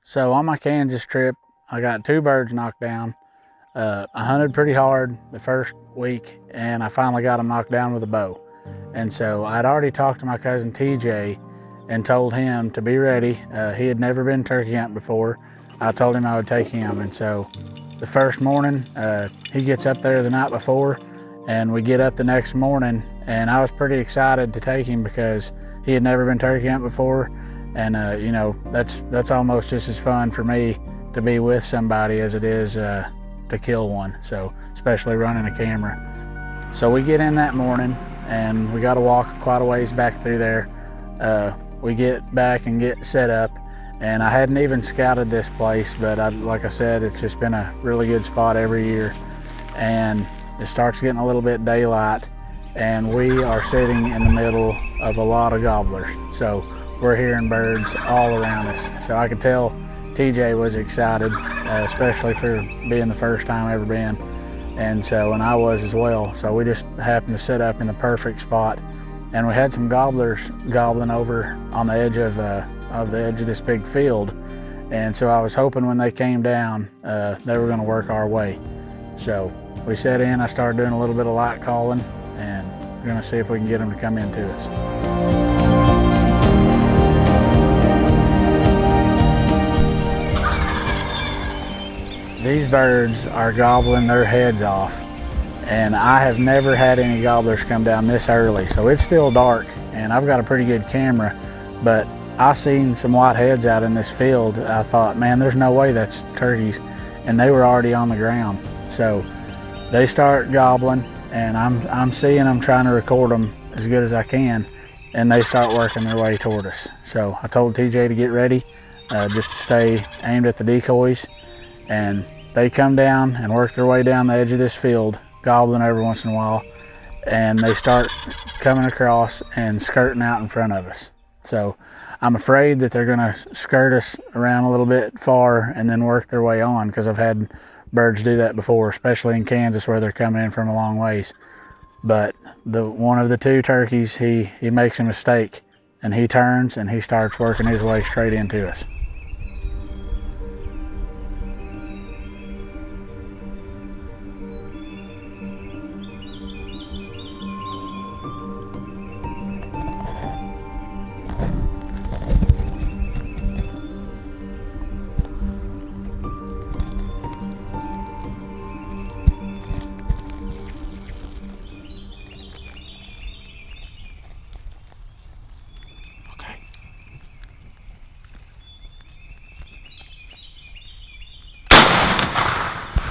So on my Kansas trip, I got 2 birds knocked down. I hunted pretty hard the first week, and I finally got them knocked down with a bow. And so I'd already talked to my cousin TJ and told him to be ready. He had never been turkey hunting before. I told him I would take him, and so the first morning, he gets up there the night before, and we get up the next morning, and I was pretty excited to take him because he had never been turkey hunting before. And you know, that's almost just as fun for me to be with somebody as it is to kill one. So especially running a camera. So we get in that morning, and we got to walk quite a ways back through there. We get back and get set up, and I hadn't even scouted this place, but like I said, it's just been a really good spot every year. And it starts getting a little bit daylight, and we are sitting in the middle of a lot of gobblers. So we're hearing birds all around us. So I could tell TJ was excited, especially for being the first time ever been. And I was as well. So we just happened to sit up in the perfect spot. And we had some gobblers gobbling over on the edge of this big field. And so I was hoping when they came down, they were gonna work our way. So we set in, I started doing a little bit of light calling, and we're gonna see if we can get them to come into us. These birds are gobbling their heads off, and I have never had any gobblers come down this early. So it's still dark, and I've got a pretty good camera, but I seen some white heads out in this field. I thought, man, there's no way that's turkeys, and they were already on the ground. So they start gobbling, and I'm seeing them, trying to record them as good as I can, and they start working their way toward us. So I told TJ to get ready, just to stay aimed at the decoys. And they come down and work their way down the edge of this field, gobbling every once in a while, and they start coming across and skirting out in front of us. So I'm afraid that they're gonna skirt us around a little bit far and then work their way on, because I've had birds do that before, especially in Kansas where they're coming in from a long ways. But one of the 2 turkeys, he makes a mistake, and he turns and he starts working his way straight into us.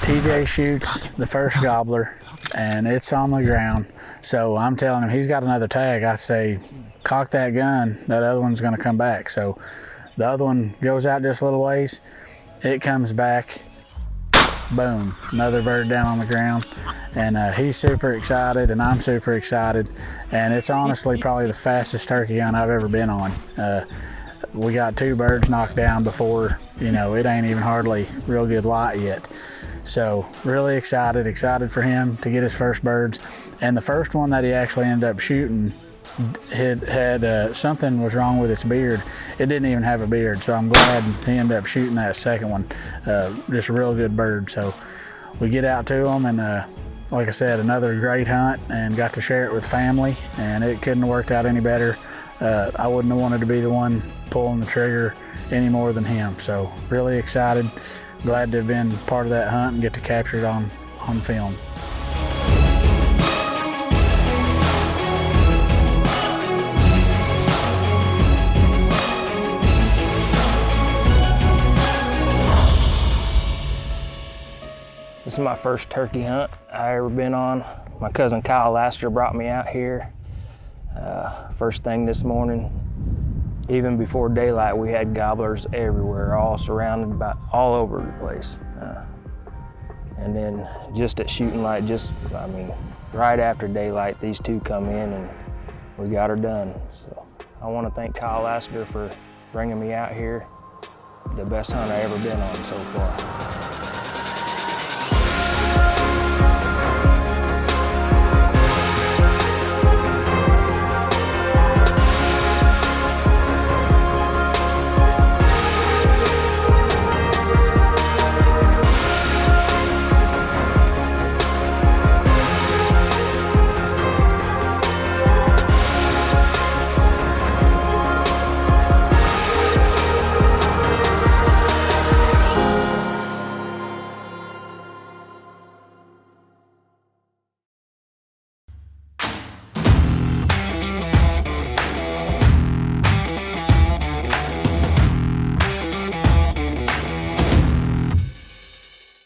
TJ shoots the first gobbler, and it's on the ground. So I'm telling him he's got another tag. I say, cock that gun, that other one's gonna come back. So the other one goes out just a little ways, it comes back, boom, another bird down on the ground. And he's super excited, and I'm super excited. And it's honestly probably the fastest turkey hunt I've ever been on. We got 2 birds knocked down before, you know, it ain't even hardly real good light yet. So really excited for him to get his first birds. And the first one that he actually ended up shooting had something was wrong with its beard. It didn't even have a beard, so I'm glad he ended up shooting that second one. Just a real good bird. So we get out to him, and like I said, another great hunt, and got to share it with family, and it couldn't have worked out any better. I wouldn't have wanted to be the one pulling the trigger any more than him. So really excited. Glad to have been part of that hunt and get to capture it on film. This is my first turkey hunt I ever been on. My cousin Kyle Lasater brought me out here. First thing this morning, even before daylight, we had gobblers everywhere, all surrounded, about all over the place. And then just at shooting light, right after daylight, these 2 come in and we got her done. So I want to thank Kyle Lasater for bringing me out here. The best hunt I ever been on so far.